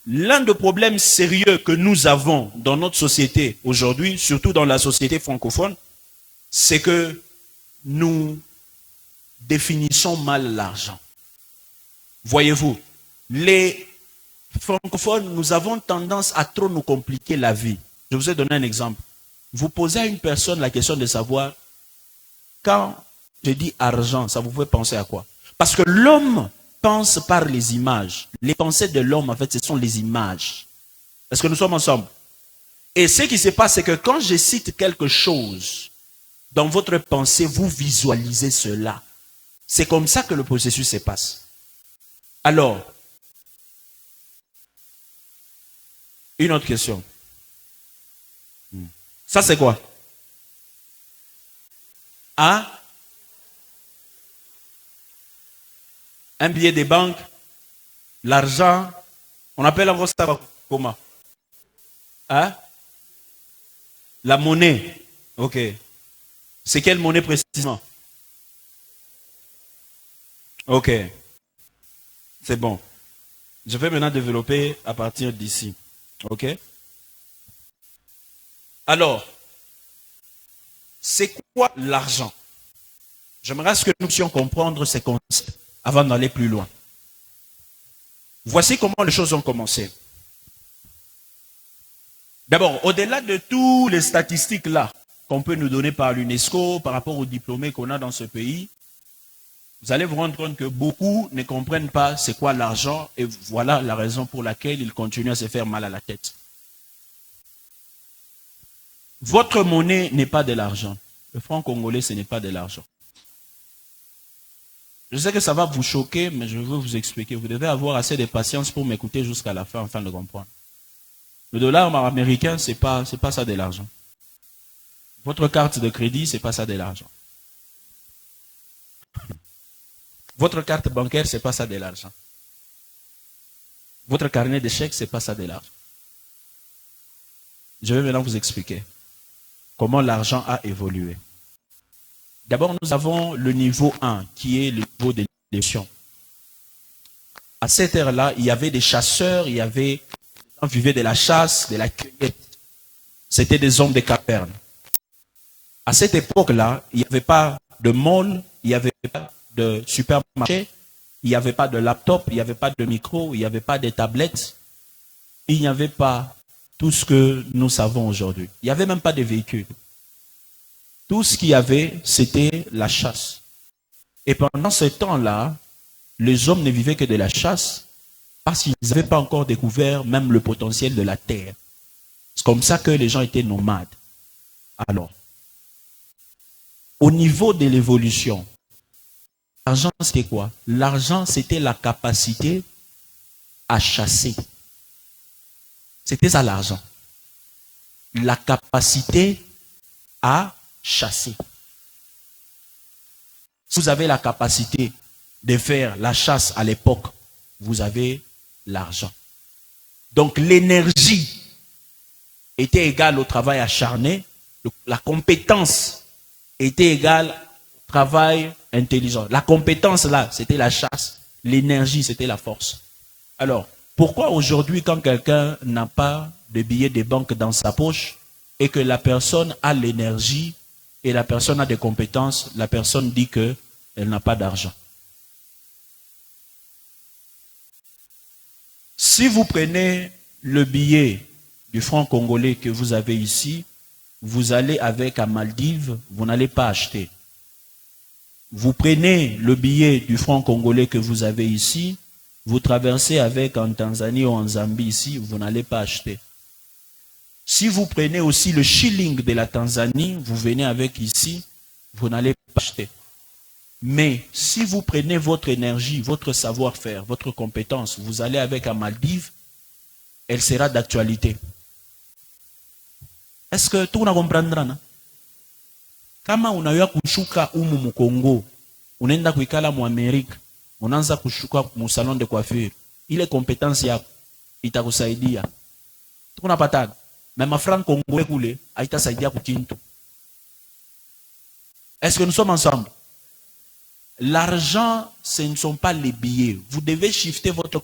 l'un des problèmes sérieux que nous avons dans notre société aujourd'hui, surtout dans la société francophone, c'est que nous définissons mal l'argent. Voyez-vous, les francophones, nous avons tendance à trop nous compliquer la vie. Je vous ai donné un exemple. Vous posez à une personne la question de savoir, quand je dis argent, ça vous fait penser à quoi? Parce que l'homme pense par les images. Les pensées de l'homme, en fait, ce sont les images. Est-ce que nous sommes ensemble? Et ce qui se passe, c'est que quand je cite quelque chose, dans votre pensée, vous visualisez cela. C'est comme ça que le processus se passe. Alors, une autre question. Ça, c'est quoi? Hein? Un billet de banque, l'argent, on appelle encore ça comment? Hein? La monnaie. Ok. C'est quelle monnaie précisément? Ok. C'est bon. Je vais maintenant développer à partir d'ici. Ok? Alors, c'est quoi l'argent? J'aimerais à ce que nous puissions comprendre ces concepts avant d'aller plus loin. Voici comment les choses ont commencé. D'abord, au-delà de toutes les statistiques là qu'on peut nous donner par l'UNESCO par rapport aux diplômés qu'on a dans ce pays, vous allez vous rendre compte que beaucoup ne comprennent pas c'est quoi l'argent et voilà la raison pour laquelle ils continuent à se faire mal à la tête. Votre monnaie n'est pas de l'argent. Le franc congolais, ce n'est pas de l'argent. Je sais que ça va vous choquer, mais je veux vous expliquer. Vous devez avoir assez de patience pour m'écouter jusqu'à la fin afin de comprendre. Le dollar américain, c'est pas ça de l'argent. Votre carte de crédit, c'est pas ça de l'argent. Votre carte bancaire, c'est pas ça de l'argent. Votre carnet de chèques, c'est pas ça de l'argent. Je vais maintenant vous expliquer comment l'argent a évolué. D'abord, nous avons le niveau 1, qui est le niveau de l'évolution. À cette ère-là, il y avait des chasseurs, il y avait des gens qui vivaient de la chasse, de la cueillette. C'était des hommes de cavernes. À cette époque-là, il n'y avait pas de mall, il n'y avait pas de supermarché, il n'y avait pas de laptop, il n'y avait pas de micro, il n'y avait pas de tablettes, il n'y avait pas tout ce que nous savons aujourd'hui. Il n'y avait même pas de véhicules. Tout ce qu'il y avait, c'était la chasse. Et pendant ce temps-là, les hommes ne vivaient que de la chasse parce qu'ils n'avaient pas encore découvert même le potentiel de la terre. C'est comme ça que les gens étaient nomades. Alors, au niveau de l'évolution, l'argent c'était quoi? L'argent c'était la capacité à chasser. C'était ça l'argent. La capacité à chasser. Si vous avez la capacité de faire la chasse à l'époque, vous avez l'argent. Donc l'énergie était égale au travail acharné, la compétence était égale au travail intelligent. La compétence là, c'était la chasse, l'énergie, c'était la force. Alors, pourquoi aujourd'hui, quand quelqu'un n'a pas de billet de banque dans sa poche et que la personne a l'énergie et la personne a des compétences, la personne dit qu'elle n'a pas d'argent? Si vous prenez le billet du franc congolais que vous avez ici, vous allez avec à Maldives, vous n'allez pas acheter. Vous prenez le billet du franc congolais que vous avez ici, vous traversez avec en Tanzanie ou en Zambie ici, vous n'allez pas acheter. Si vous prenez aussi le shilling de la Tanzanie, vous venez avec ici, vous n'allez pas acheter. Mais si vous prenez votre énergie, votre savoir-faire, votre compétence, vous allez avec à Maldives, elle sera d'actualité. Est-ce que tout le monde comprendra? Kama unaweza kushuka umu mu Congo, unaenda kuikala mu Amerika, unaanza kushuka mu salon de coiffure, ile compétence yako itakusaidia. Tunapata même franc congolais kule haitasaidia kutinto. Est-ce que nous sommes ensemble? L'argent, ce ne sont pas les billets. Vous devez shifter votre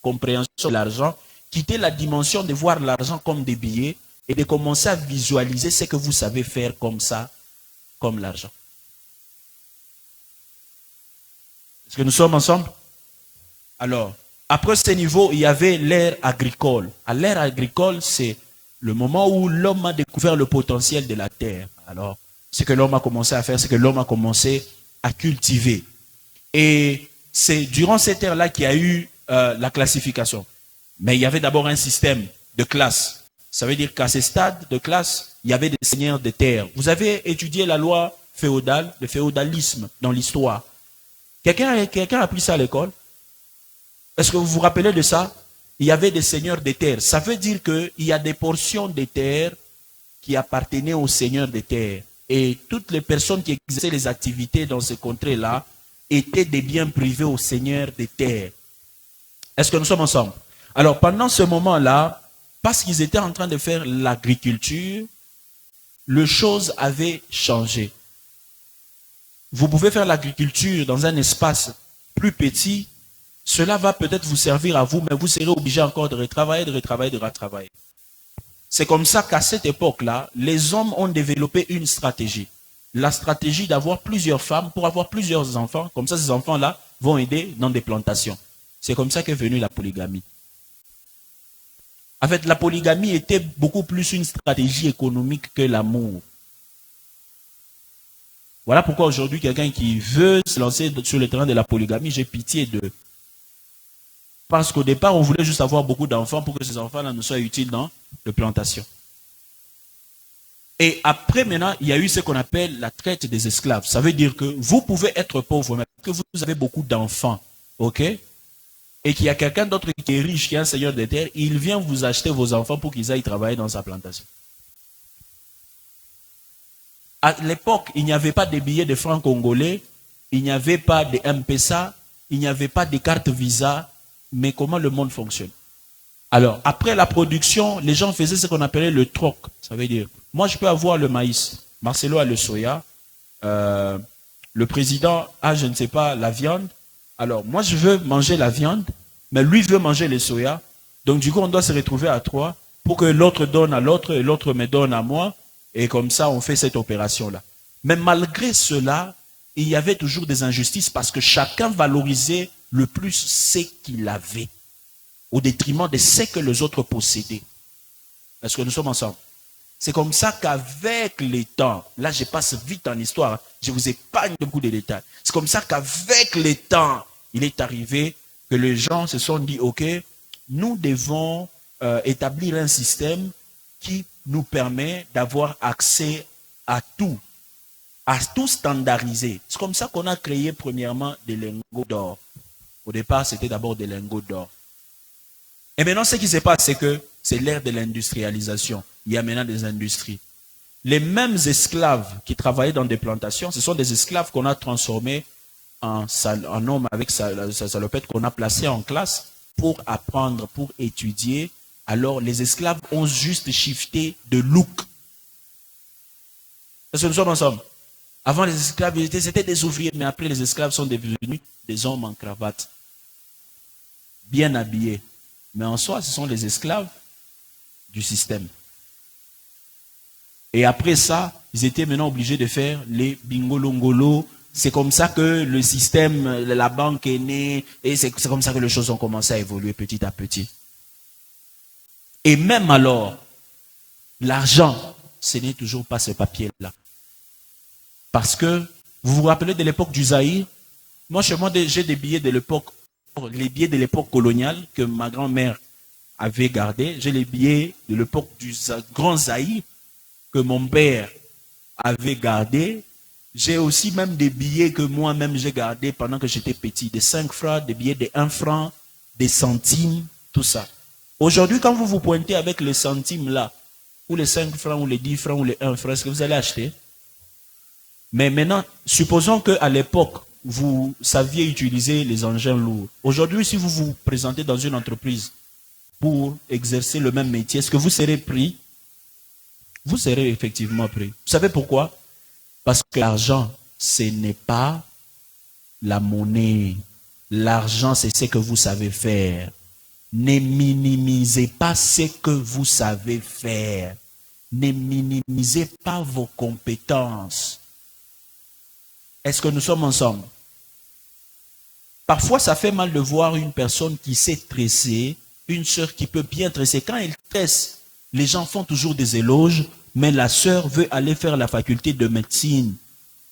compréhension de l'argent quitter la dimension de voir l'argent comme des billets et de commencer à visualiser ce que vous savez faire comme ça, comme l'argent. Est-ce que nous sommes ensemble? Alors, après ce niveau, il y avait l'ère agricole. À l'ère agricole, c'est le moment où l'homme a découvert le potentiel de la terre. Alors, ce que l'homme a commencé à faire, c'est que l'homme a commencé à cultiver. Et c'est durant cette ère-là qu'il y a eu la classification. Mais il y avait d'abord un système de classe. Ça veut dire qu'à ces stades de classe, il y avait des seigneurs de terre. Vous avez étudié la loi féodale, le féodalisme dans l'histoire. Quelqu'un a appris ça à l'école? Est-ce que vous vous rappelez de ça? Il y avait des seigneurs de terre. Ça veut dire qu'il y a des portions de terre qui appartenaient aux seigneurs de terre. Et toutes les personnes qui exerçaient les activités dans ces contrées-là étaient des biens privés aux seigneurs de terre. Est-ce que nous sommes ensemble? Alors, pendant ce moment-là, parce qu'ils étaient en train de faire l'agriculture, les choses avaient changé. Vous pouvez faire l'agriculture dans un espace plus petit. Cela va peut-être vous servir à vous, mais vous serez obligé encore de retravailler, de retravailler, de retravailler. C'est comme ça qu'à cette époque-là, les hommes ont développé une stratégie. La stratégie d'avoir plusieurs femmes pour avoir plusieurs enfants. Comme ça, ces enfants-là vont aider dans des plantations. C'est comme ça qu'est venue la polygamie. En fait, la polygamie était beaucoup plus une stratégie économique que l'amour. Voilà pourquoi aujourd'hui, quelqu'un qui veut se lancer sur le terrain de la polygamie, j'ai pitié d'eux. Parce qu'au départ, on voulait juste avoir beaucoup d'enfants pour que ces enfants-là nous soient utiles dans les plantations. Et après, maintenant, il y a eu ce qu'on appelle la traite des esclaves. Ça veut dire que vous pouvez être pauvre, mais que vous avez beaucoup d'enfants, ok? Et qu'il y a quelqu'un d'autre qui est riche, qui est un seigneur de terre, il vient vous acheter vos enfants pour qu'ils aillent travailler dans sa plantation. À l'époque, il n'y avait pas de billets de francs congolais, il n'y avait pas de M-Pesa, il n'y avait pas de carte Visa, mais comment le monde fonctionne? Alors, après la production, les gens faisaient ce qu'on appelait le troc. Ça veut dire, moi je peux avoir le maïs, Marcelo a le soya, le président a, je ne sais pas, la viande. Alors, moi je veux manger la viande, mais lui veut manger le soya. Donc du coup, on doit se retrouver à trois pour que l'autre donne à l'autre et l'autre me donne à moi. Et comme ça, on fait cette opération-là. Mais malgré cela, il y avait toujours des injustices parce que chacun valorisait le plus ce qu'il avait au détriment de ce que les autres possédaient. Est-ce que nous sommes ensemble? C'est comme ça qu'avec le temps, là je passe vite en histoire, je vous épargne beaucoup de détails. C'est comme ça qu'avec le temps, il est arrivé que les gens se sont dit, ok, nous devons établir un système qui nous permet d'avoir accès à tout standardisé. C'est comme ça qu'on a créé premièrement des lingots d'or. Au départ, c'était d'abord des lingots d'or. Et maintenant, ce qui se passe, c'est que c'est l'ère de l'industrialisation. Il y a maintenant des industries. Les mêmes esclaves qui travaillaient dans des plantations, ce sont des esclaves qu'on a transformés en hommes avec sa salopette, qu'on a placés en classe pour apprendre, pour étudier. Alors, les esclaves ont juste shifté de look. Est-ce que nous sommes ensemble? Avant, les esclaves, c'était des ouvriers, mais après, les esclaves sont devenus des hommes en cravate, bien habillés. Mais en soi, ce sont les esclaves du système. Et après ça, ils étaient maintenant obligés de faire les bingolongolo. C'est comme ça que le système, la banque est née, et c'est comme ça que les choses ont commencé à évoluer petit à petit. Et même alors, l'argent, ce n'est toujours pas ce papier-là. Parce que, vous vous rappelez de l'époque du Zaïre? Moi, chez moi, j'ai des billets de l'époque, les billets de l'époque coloniale que ma grand-mère avait gardés. J'ai les billets de l'époque du grand Zaïre que mon père avait gardés. J'ai aussi même des billets que moi-même j'ai gardés pendant que j'étais petit. Des 5 francs, des billets de 1 franc, des centimes, tout ça. Aujourd'hui, quand vous vous pointez avec les centimes là, ou les 5 francs, ou les 10 francs, ou les 1 franc, est-ce que vous allez acheter? Mais maintenant, supposons qu'à l'époque, vous saviez utiliser les engins lourds. Aujourd'hui, si vous vous présentez dans une entreprise pour exercer le même métier, est-ce que vous serez pris? Vous serez effectivement pris. Vous savez pourquoi? Parce que l'argent, ce n'est pas la monnaie. L'argent, c'est ce que vous savez faire. Ne minimisez pas ce que vous savez faire. Ne minimisez pas vos compétences. Est-ce que nous sommes ensemble? Parfois, ça fait mal de voir une personne qui sait tresser, une sœur qui peut bien tresser. Quand elle tresse, les gens font toujours des éloges, mais la sœur veut aller faire la faculté de médecine.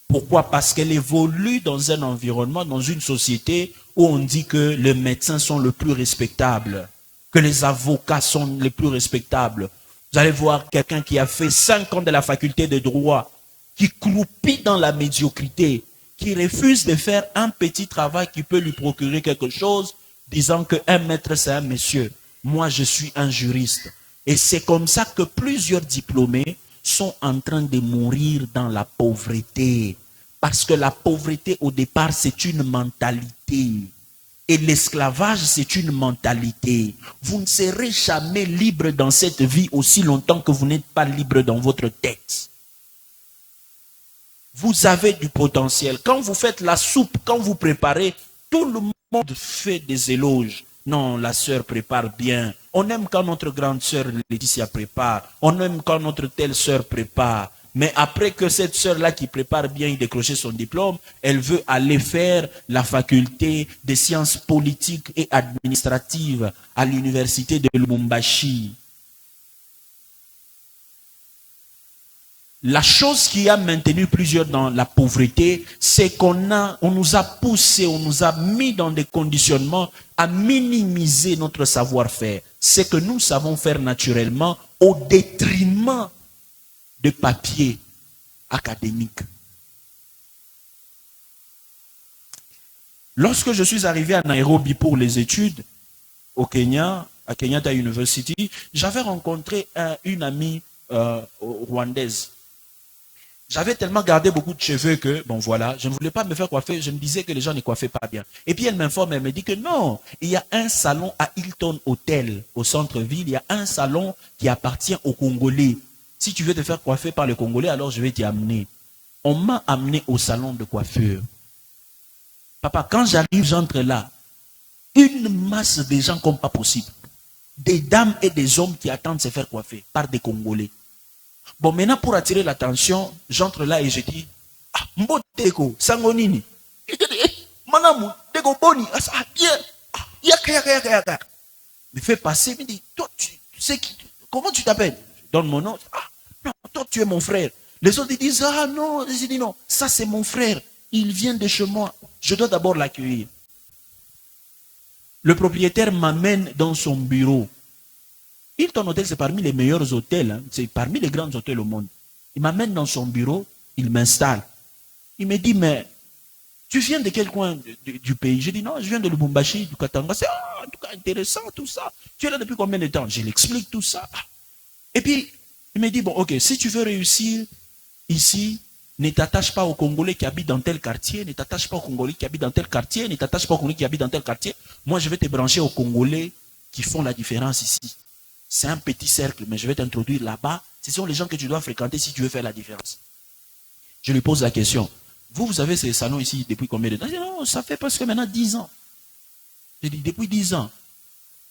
Pourquoi? Parce qu'elle évolue dans un environnement, dans une société où on dit que les médecins sont les plus respectables, que les avocats sont les plus respectables. Vous allez voir quelqu'un qui a fait 5 ans de la faculté de droit, qui croupit dans la médiocrité, qui refuse de faire un petit travail qui peut lui procurer quelque chose, disant qu'un maître c'est un monsieur. Moi je suis un juriste. Et c'est comme ça que plusieurs diplômés sont en train de mourir dans la pauvreté. Parce que la pauvreté au départ c'est une mentalité. Et l'esclavage c'est une mentalité. Vous ne serez jamais libre dans cette vie aussi longtemps que vous n'êtes pas libre dans votre tête. Vous avez du potentiel. Quand vous faites la soupe, quand vous préparez, tout le monde fait des éloges. Non, la sœur prépare bien. On aime quand notre grande sœur Laetitia prépare. On aime quand notre telle sœur prépare. Mais après que cette sœur-là qui prépare bien ait décroché son diplôme, elle veut aller faire la faculté des sciences politiques et administratives à l'université de Lubumbashi. La chose qui a maintenu plusieurs dans la pauvreté, c'est qu'on nous a poussé, on nous a mis dans des conditionnements à minimiser notre savoir-faire. C'est que nous savons faire naturellement au détriment de papiers académiques. Lorsque je suis arrivé à Nairobi pour les études, au Kenya, à Kenyatta University, j'avais rencontré une amie rwandaise. J'avais tellement gardé beaucoup de cheveux que, bon voilà, je ne voulais pas me faire coiffer, je me disais que les gens ne coiffaient pas bien. Et puis elle m'informe, elle me dit que non, il y a un salon à Hilton Hotel, au centre-ville, il y a un salon qui appartient aux Congolais. Si tu veux te faire coiffer par les Congolais, alors je vais t'y amener. On m'a amené au salon de coiffure. Papa, quand j'arrive, j'entre là, une masse de gens comme pas possible. Des dames et des hommes qui attendent se faire coiffer par des Congolais. Bon, maintenant, pour attirer l'attention, j'entre là et je dis, ah, mboteko, sangonini. Manamu, deko boni, ah, bien, yaka. Me fait passer, me dit, toi, tu sais qui, comment tu t'appelles? Je donne mon nom. Ah, non, toi, tu es mon frère. Les autres disent, ah non, je dis non, ça c'est mon frère. Il vient de chez moi. Je dois d'abord l'accueillir. Le propriétaire m'amène dans son bureau. Hilton Hotel, c'est parmi les meilleurs hôtels, hein. C'est parmi les grands hôtels au monde. Il m'amène dans son bureau, il m'installe. Il me dit, mais tu viens de quel coin du pays? Je dis, non, je viens de Lubumbashi, du Katanga. C'est en tout cas intéressant tout ça. Tu es là depuis combien de temps? Je l'explique tout ça. Et puis, il me dit, bon, ok, si tu veux réussir ici, ne t'attache pas aux Congolais qui habitent dans tel quartier, ne t'attache pas aux Congolais qui habitent dans tel quartier, ne t'attache pas aux Congolais qui habitent dans tel quartier. Moi, je vais te brancher aux Congolais qui font la différence ici. C'est un petit cercle, mais je vais t'introduire là-bas. Ce sont les gens que tu dois fréquenter si tu veux faire la différence. Je lui pose la question. Vous avez ces salons ici depuis combien de temps? Il dit, non, ça fait presque maintenant 10 ans. Je dis, depuis 10 ans.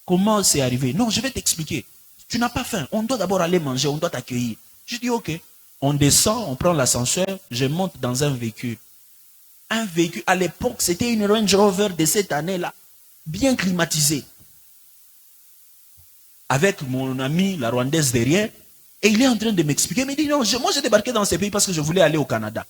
Comment c'est arrivé? Non, je vais t'expliquer. Tu n'as pas faim. On doit d'abord aller manger, on doit t'accueillir. Je dis, ok. On descend, on prend l'ascenseur, je monte dans un véhicule. Un véhicule, à l'époque, c'était une Range Rover de cette année-là, bien climatisée. Avec mon ami, la Rwandaise derrière, et il est en train de m'expliquer. Il me dit, non, moi j'ai débarqué dans ces pays parce que je voulais aller au Canada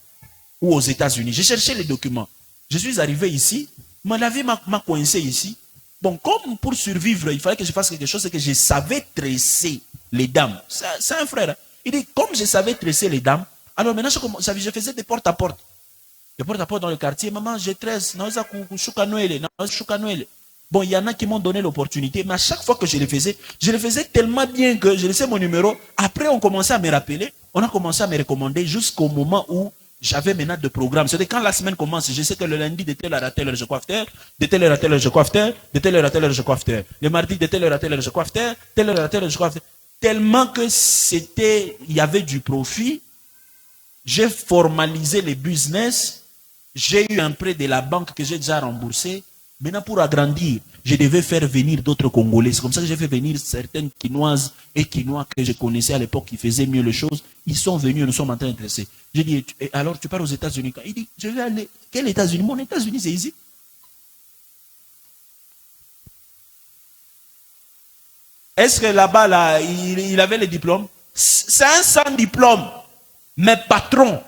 ou aux États-Unis. J'ai cherché les documents. Je suis arrivé ici, la vie m'a coincé ici. Bon, comme pour survivre, il fallait que je fasse quelque chose, c'est que je savais tresser les dames. C'est un frère. Il dit, comme je savais tresser les dames, alors maintenant je faisais des porte-à-porte. Des porte-à-porte dans le quartier. Maman, je tresse. Bon, il y en a qui m'ont donné l'opportunité, mais à chaque fois que je le faisais tellement bien que je laissais mon numéro. Après, on commençait à me rappeler, on a commencé à me recommander jusqu'au moment où j'avais maintenant de programme. C'est-à-dire quand la semaine commence, je sais que le lundi, de telle heure à telle heure, je coiffe terre, de telle heure à telle heure, je coiffe terre, de telle heure à telle heure, je coiffe terre. Le mardi, de telle heure à telle heure, je coiffe terre, telle heure à telle heure, je coiffe terre. Tellement que il y avait du profit, j'ai formalisé les business, j'ai eu un prêt de la banque que j'ai déjà remboursé. Maintenant, pour agrandir, je devais faire venir d'autres Congolais. C'est comme ça que j'ai fait venir certaines Quinoises et Quinois que je connaissais à l'époque qui faisaient mieux les choses. Ils sont venus, nous sommes en train de dresser. J'ai dit, alors tu pars aux États-Unis. Il dit, je vais aller. Quel États-Unis? Mon États-Unis, c'est ici. Est-ce que là-bas, là, il avait les diplômes? C'est un sans diplôme, mais patron.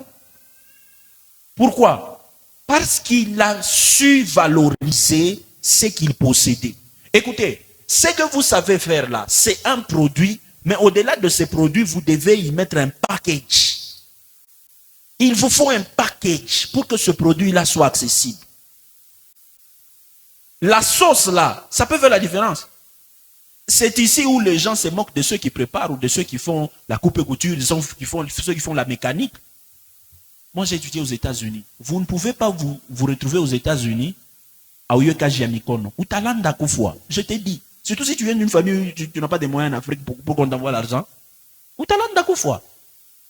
Pourquoi? Parce qu'il a su valoriser ce qu'il possédait. Écoutez, ce que vous savez faire là, c'est un produit, mais au-delà de ce produit, vous devez y mettre un package. Il vous faut un package pour que ce produit-là soit accessible. La sauce là, ça peut faire la différence. C'est ici où les gens se moquent de ceux qui préparent ou de ceux qui font la coupe et couture, ceux qui font la mécanique. Moi, j'ai étudié aux États-Unis. Vous ne pouvez pas vous retrouver aux États-Unis à Oyekaji Mikono ou Talanda Koufoua. Je t'ai dit. Surtout si tu viens d'une famille, tu n'as pas de moyens en Afrique pour qu'on t'envoie l'argent. Ou Talanda Koufoua.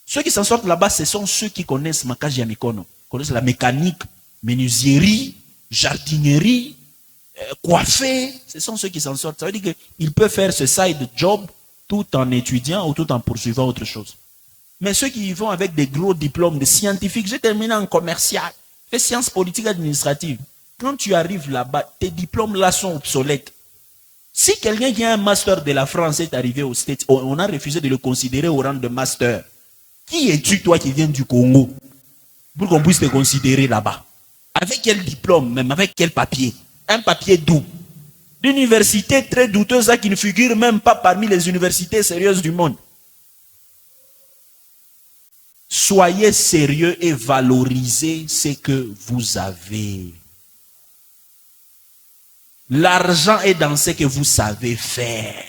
Ceux qui s'en sortent là-bas, ce sont ceux qui connaissent Makaji Mikono. Connaissent la mécanique, menuiserie, jardinerie, coiffer. Ce sont ceux qui s'en sortent. Ça veut dire qu'ils peuvent faire ce side job tout en étudiant ou tout en poursuivant autre chose. Mais ceux qui y vont avec des gros diplômes de scientifiques, j'ai terminé en commercial, fait sciences politiques administratives. Quand tu arrives là-bas, tes diplômes là sont obsolètes. Si quelqu'un qui a un master de la France est arrivé aux States, on a refusé de le considérer au rang de master. Qui es-tu, toi, qui viens du Congo, pour qu'on puisse te considérer là-bas? Avec quel diplôme, même avec quel papier? Un papier doux. D'université très douteuse qui ne figure même pas parmi les universités sérieuses du monde. Soyez sérieux et valorisez ce que vous avez. L'argent est dans ce que vous savez faire.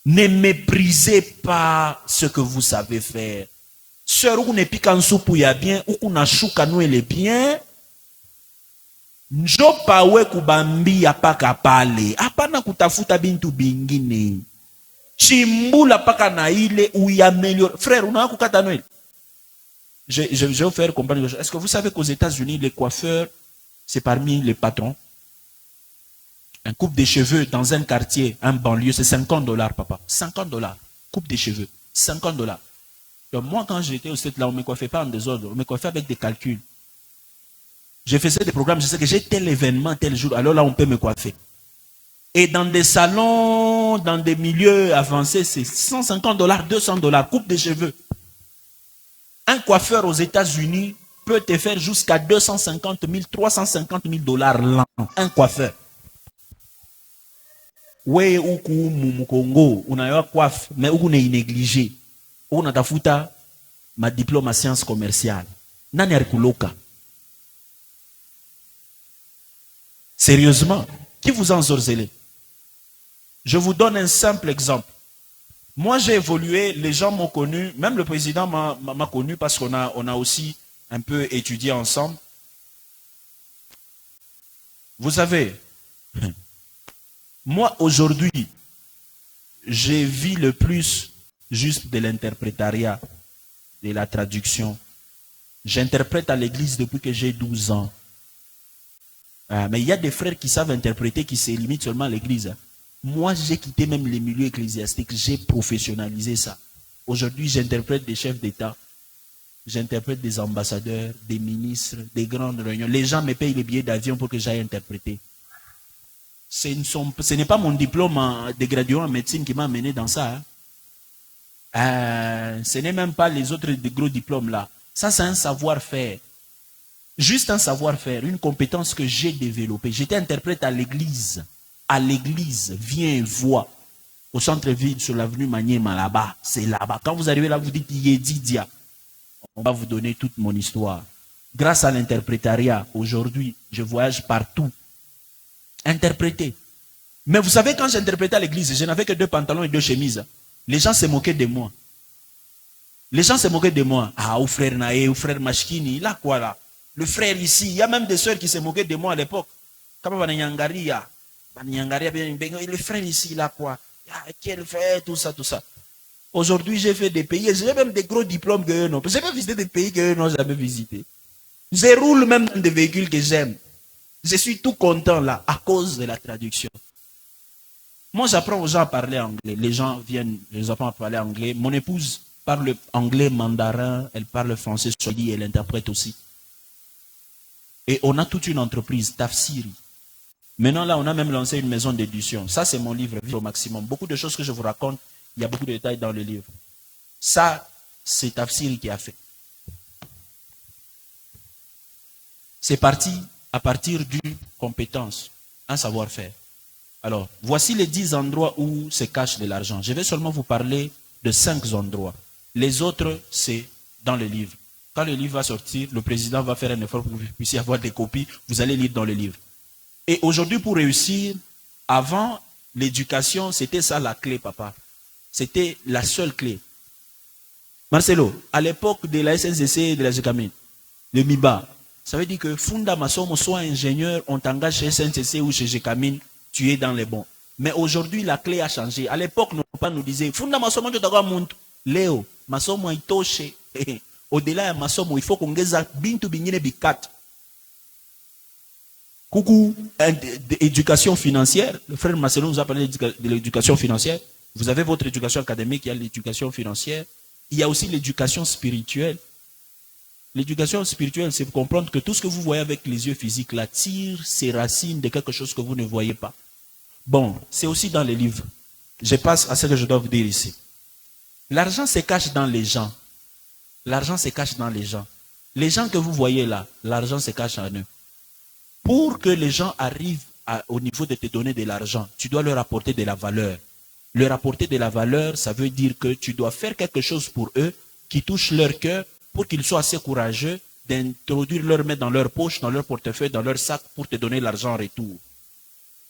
Ne méprisez pas ce que vous savez faire. Sœur, ou ne piquant soupe ya bien, ou na chouka nous est bien. Njo pawe kubambi apaka pale. Apana kutafuta bintu bingine. Chimbula paka na ile ou y améliore. Frère, on a kukata Noël. Je vais vous faire comprendre quelque chose. Est-ce que vous savez qu'aux États-Unis, les coiffeurs, c'est parmi les patrons? Un coupe de cheveux dans un quartier, un banlieue, c'est $50, papa. $50. Coupe de cheveux. $50. Donc moi, quand j'étais au States, là, on ne me coiffait pas en désordre. On me coiffait avec des calculs. Je faisais des programmes, je sais que j'ai tel événement, tel jour. Alors là, on peut me coiffer. Et dans des salons, dans des milieux avancés, c'est $150, $200, coupe de cheveux. Un coiffeur aux États-Unis peut te faire jusqu'à 250 000, 350 000 $ l'an. Un coiffeur. Oui, ou Congo, on a un coiffe, mais on est négligé. On a tafuta ma diplôme en sciences commerciales. Nani arikuloka. Sérieusement, qui vous en sorzelez? Je vous donne un simple exemple. Moi, j'ai évolué, les gens m'ont connu, même le président m'a connu parce qu'on a aussi un peu étudié ensemble. Vous savez, moi, aujourd'hui, j'ai vu le plus juste de l'interprétariat, de la traduction. J'interprète à l'église depuis que j'ai 12 ans. Mais il y a des frères qui savent interpréter, qui se limitent seulement à l'église. Moi, j'ai quitté même les milieux ecclésiastiques, j'ai professionnalisé ça. Aujourd'hui, j'interprète des chefs d'État, j'interprète des ambassadeurs, des ministres, des grandes réunions. Les gens me payent les billets d'avion pour que j'aille interpréter. Ce n'est pas mon diplôme de graduat en médecine qui m'a amené dans ça. Ce n'est même pas les autres gros diplômes là. Ça, c'est un savoir-faire. Juste un savoir-faire, une compétence que j'ai développée. J'étais interprète à l'église. À l'église, viens et vois. Au centre-ville, sur l'avenue Maniema, là-bas. C'est là-bas. Quand vous arrivez là, vous dites Yedidia. On va vous donner toute mon histoire. Grâce à l'interprétariat, aujourd'hui, je voyage partout. Interpréter. Mais vous savez, quand j'interprétais à l'église, je n'avais que 2 pantalons et 2 chemises. Les gens se moquaient de moi. Les gens se moquaient de moi. Ah, au frère Naé, au frère Mashkini, là quoi là? Le frère ici, il y a même des soeurs qui se moquaient de moi à l'époque. Le frère ici, là quoi? Quel frère, tout ça, tout ça. Aujourd'hui, j'ai fait des pays, j'ai même des gros diplômes que eux n'ont. J'ai même visité des pays que eux n'ont jamais visités. Je roule même dans des véhicules que j'aime. Je suis tout content là, à cause de la traduction. Moi, j'apprends aux gens à parler anglais. Les gens viennent, je les apprends à parler anglais. Mon épouse parle anglais, mandarin, elle parle français, swahili, elle interprète aussi. Et on a toute une entreprise, Tafsiri. Maintenant, là, on a même lancé une maison d'édition. Ça, c'est mon livre, Vivre au maximum. Beaucoup de choses que je vous raconte, il y a beaucoup de détails dans le livre. Ça, c'est Tafsiri qui a fait. C'est parti à partir d'une compétence, un savoir-faire. Alors, voici les 10 endroits où se cache de l'argent. Je vais seulement vous parler de 5 endroits. Les autres, c'est dans le livre. Quand le livre va sortir, le président va faire un effort pour que vous puissiez avoir des copies. Vous allez lire dans le livre. Et aujourd'hui, pour réussir, avant l'éducation, c'était ça la clé, papa. C'était la seule clé. Marcelo, à l'époque de la SNCC et de la GECAMIN, le MIBA, ça veut dire que Funda Masomo, soit ingénieur, on t'engage chez SNCC ou chez GECAMIN, tu es dans les bons. Mais aujourd'hui, la clé a changé. À l'époque, nos parents nous disaient, Funda Masomo, tu t'as monte. Léo, Masomo est toché. Au-delà de Masomo, il faut qu'on gaze bintu binyene bikat. Coucou, éducation financière. Le frère Marcelo nous a parlé de l'éducation financière. Vous avez votre éducation académique, il y a l'éducation financière. Il y a aussi l'éducation spirituelle. L'éducation spirituelle, c'est comprendre que tout ce que vous voyez avec les yeux physiques, là, tire ses racines de quelque chose que vous ne voyez pas. Bon, c'est aussi dans les livres. Je passe à ce que je dois vous dire ici. L'argent se cache dans les gens. L'argent se cache dans les gens. Les gens que vous voyez là, l'argent se cache en eux. Pour que les gens arrivent au niveau de te donner de l'argent, tu dois leur apporter de la valeur. Leur apporter de la valeur, ça veut dire que tu dois faire quelque chose pour eux qui touche leur cœur pour qu'ils soient assez courageux d'introduire leur main dans leur poche, dans leur portefeuille, dans leur sac pour te donner l'argent en retour.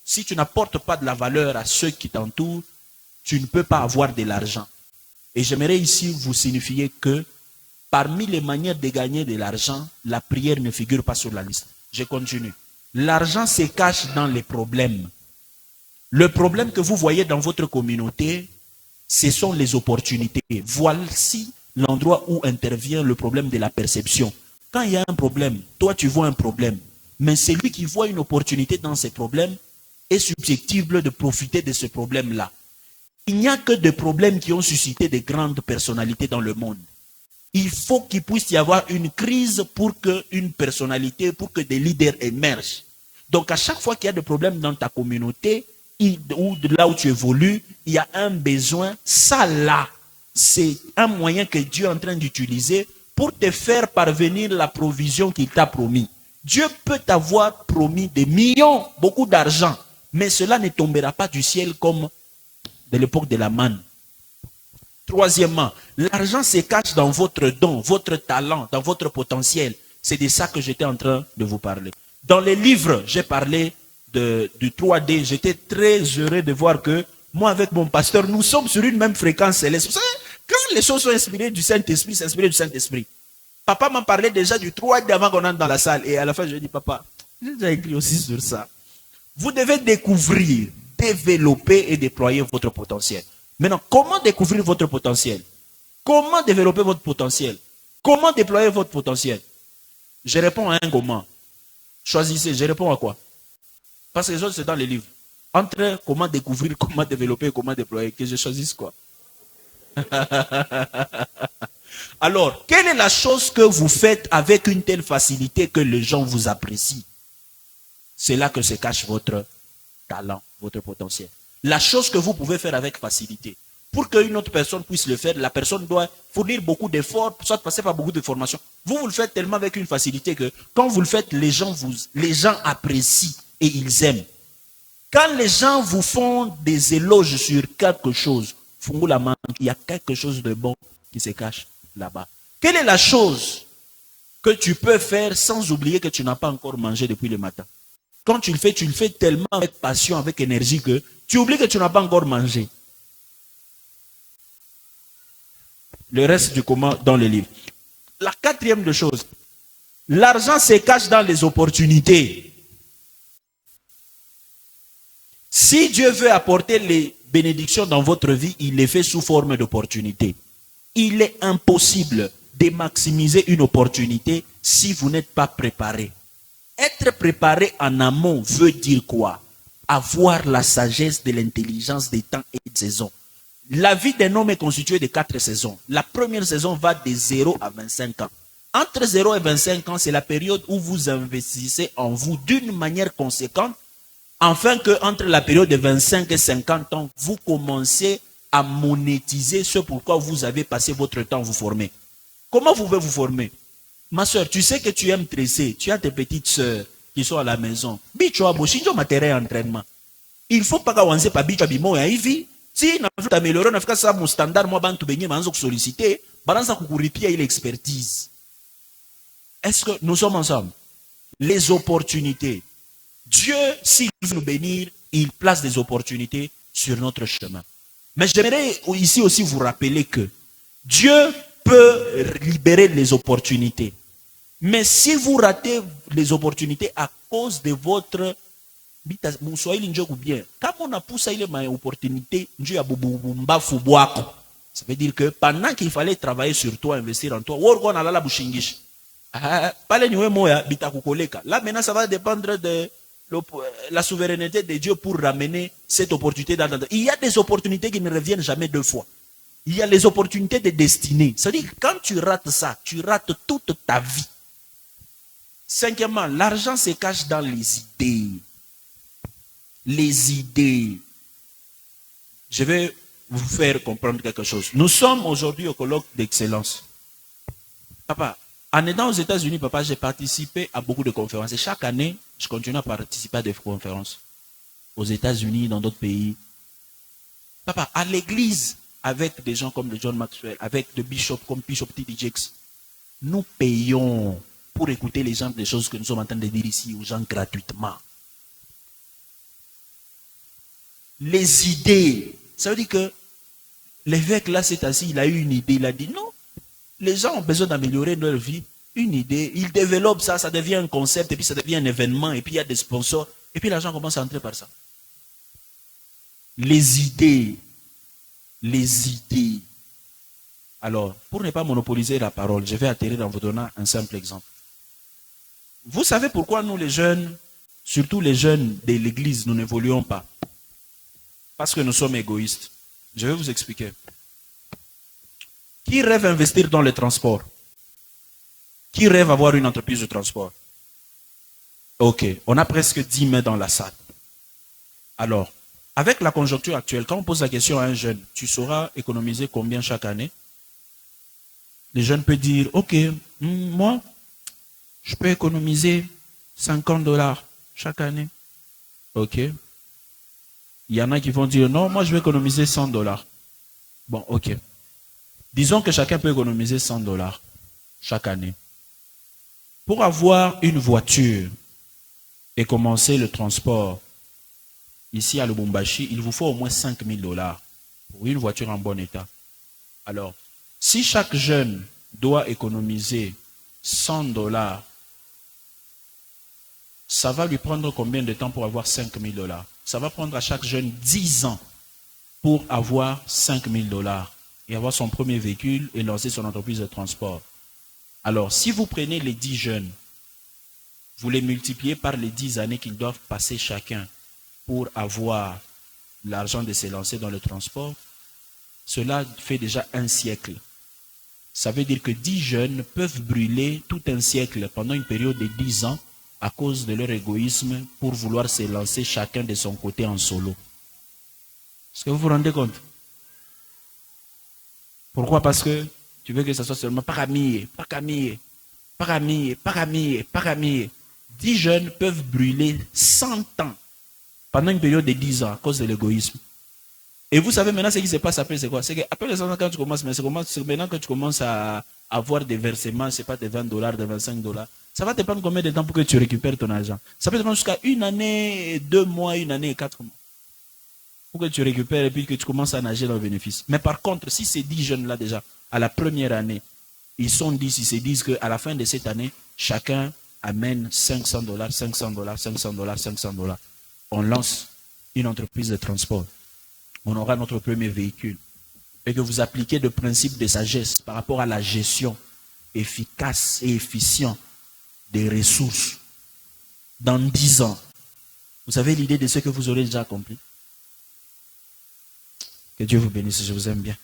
Si tu n'apportes pas de la valeur à ceux qui t'entourent, tu ne peux pas avoir de l'argent. Et j'aimerais ici vous signifier que parmi les manières de gagner de l'argent, la prière ne figure pas sur la liste. Je continue. L'argent se cache dans les problèmes. Le problème que vous voyez dans votre communauté, ce sont les opportunités. Voici l'endroit où intervient le problème de la perception. Quand il y a un problème, toi tu vois un problème, mais celui qui voit une opportunité dans ces problèmes est susceptible de profiter de ce problème-là. Il n'y a que des problèmes qui ont suscité de grandes personnalités dans le monde. Il faut qu'il puisse y avoir une crise pour qu'une personnalité, pour que des leaders émergent. Donc à chaque fois qu'il y a des problèmes dans ta communauté, ou de là où tu évolues, il y a un besoin. Ça là, c'est un moyen que Dieu est en train d'utiliser pour te faire parvenir la provision qu'il t'a promis. Dieu peut t'avoir promis des millions, beaucoup d'argent, mais cela ne tombera pas du ciel comme de l'époque de la manne. Troisièmement, l'argent se cache dans votre don, votre talent, dans votre potentiel. C'est de ça que j'étais en train de vous parler. Dans les livres, j'ai parlé du 3D. J'étais très heureux de voir que moi, avec mon pasteur, nous sommes sur une même fréquence céleste. Vous savez, quand les choses sont inspirées du Saint-Esprit, c'est inspiré du Saint-Esprit. Papa m'a parlé déjà du 3D avant qu'on entre dans la salle. Et à la fin, je lui ai dit, papa, j'ai déjà écrit aussi sur ça. Vous devez découvrir, développer et déployer votre potentiel. Maintenant, comment découvrir votre potentiel? Comment développer votre potentiel? Comment déployer votre potentiel? Je réponds à un comment. Choisissez, je réponds à quoi? Parce que les autres, c'est dans les livres. Entre comment découvrir, comment développer, comment déployer, que je choisisse quoi? Alors, quelle est la chose que vous faites avec une telle facilité que les gens vous apprécient? C'est là que se cache votre talent, votre potentiel. La chose que vous pouvez faire avec facilité. Pour qu'une autre personne puisse le faire, la personne doit fournir beaucoup d'efforts, soit passer par beaucoup de formations. Vous le faites tellement avec une facilité que quand vous le faites, les gens apprécient et ils aiment. Quand les gens vous font des éloges sur quelque chose, il y a quelque chose de bon qui se cache là-bas. Quelle est la chose que tu peux faire sans oublier que tu n'as pas encore mangé depuis le matin? Quand tu le fais tellement avec passion, avec énergie que tu oublies que tu n'as pas encore mangé. Le reste du comment dans le livre. La quatrième de choses, l'argent se cache dans les opportunités. Si Dieu veut apporter les bénédictions dans votre vie, il les fait sous forme d'opportunités. Il est impossible de maximiser une opportunité si vous n'êtes pas préparé. Être préparé en amont veut dire quoi? Avoir la sagesse de l'intelligence des temps et des saisons. La vie d'un homme est constituée de 4 saisons. La première saison va de 0 à 25 ans. Entre 0 et 25 ans, c'est la période où vous investissez en vous d'une manière conséquente, afin que entre la période de 25 et 50 ans, vous commencez à monétiser ce pourquoi vous avez passé votre temps à vous former. Comment vous pouvez vous former? Ma soeur, tu sais que tu aimes tresser, tu as tes petites soeurs qui sont à la maison. Bicho aboshinjo matériel d'entraînement. Il faut pas qu'avancer par bicho abimo ya hivi. Si na fait améliorer, na fait ça mon standard, moi bantu benye manzo solliciter, balance kukuripia il expertise. Est-ce que nous sommes ensemble? Les opportunités. Dieu, s'il veut nous bénir, il place des opportunités sur notre chemin. Mais j'aimerais ici aussi vous rappeler que Dieu peut libérer les opportunités. Mais si vous ratez les opportunités à cause de votre... Ça veut dire que pendant qu'il fallait travailler sur toi, investir en toi, là maintenant ça va dépendre de la souveraineté de Dieu pour ramener cette opportunité dans la... Il y a des opportunités qui ne reviennent jamais deux fois. Il y a les opportunités de destinée. C'est-à-dire que quand tu rates ça, tu rates toute ta vie. Cinquièmement, l'argent se cache dans les idées. Les idées. Je vais vous faire comprendre quelque chose. Nous sommes aujourd'hui au colloque d'excellence. Papa, en étant aux États-Unis, papa, j'ai participé à beaucoup de conférences. Et chaque année, je continue à participer à des conférences. Aux États-Unis, dans d'autres pays. Papa, à l'église, avec des gens comme le John Maxwell, avec des bishops comme Bishop T.D. Jakes, nous payons pour écouter les gens des choses que nous sommes en train de dire ici aux gens gratuitement. Les idées, ça veut dire que l'évêque là s'est assis, il a eu une idée, il a dit non, les gens ont besoin d'améliorer leur vie, une idée, ils développent ça, ça devient un concept, et puis ça devient un événement, et puis il y a des sponsors, et puis l'argent commence à entrer par ça. Les idées. Les idées. Alors, pour ne pas monopoliser la parole, je vais atterrir en vous donnant un simple exemple. Vous savez pourquoi nous les jeunes, surtout les jeunes de l'église, nous n'évoluons pas? Parce que nous sommes égoïstes. Je vais vous expliquer. Qui rêve investir dans le transport? Qui rêve avoir une entreprise de transport? Ok, on a presque 10 mains dans la salle. Alors, avec la conjoncture actuelle, quand on pose la question à un jeune, tu sauras économiser combien chaque année? Le jeune peut dire, ok, moi, je peux économiser $50 chaque année. Ok. Il y en a qui vont dire, non, moi je vais économiser $100. Bon, ok. Disons que chacun peut économiser $100 chaque année. Pour avoir une voiture et commencer le transport, ici à Lubumbashi, il vous faut au moins $5,000 pour une voiture en bon état. Alors, si chaque jeune doit économiser $100, ça va lui prendre combien de temps pour avoir $5,000? Ça va prendre à chaque jeune 10 ans pour avoir $5,000 et avoir son premier véhicule et lancer son entreprise de transport. Alors, si vous prenez les 10 jeunes, vous les multipliez par les 10 années qu'ils doivent passer chacun pour avoir l'argent de se lancer dans le transport, cela fait déjà un siècle. Ça veut dire que 10 jeunes peuvent brûler tout un siècle pendant une période de 10 ans à cause de leur égoïsme pour vouloir se lancer chacun de son côté en solo. Est-ce que vous vous rendez compte? Pourquoi? Parce que tu veux que ça soit seulement par ami, par Camille, par ami, par ami, par ami. 10 jeunes peuvent brûler 100 ans pendant une période de 10 ans à cause de l'égoïsme. Et vous savez maintenant ce qui se passe après, c'est quoi? C'est qu'après les 100 ans, quand tu commences, mais c'est maintenant que tu commences à avoir des versements, c'est pas de $20, de $25. Ça va te prendre combien de temps pour que tu récupères ton argent? Ça peut te prendre jusqu'à 1 année, 2 mois, 1 année et 4 mois. Pour que tu récupères et puis que tu commences à nager dans le bénéfice. Mais par contre, si ces 10 jeunes-là déjà, à la première année, ils sont 10, ils se disent qu'à la fin de cette année, chacun amène $500, $500, $500, $500. On lance une entreprise de transport. On aura notre premier véhicule. Et que vous appliquez le principe de sagesse par rapport à la gestion efficace et efficiente des ressources. dans 10 ans, vous avez l'idée de ce que vous aurez déjà accompli? Que Dieu vous bénisse, je vous aime bien.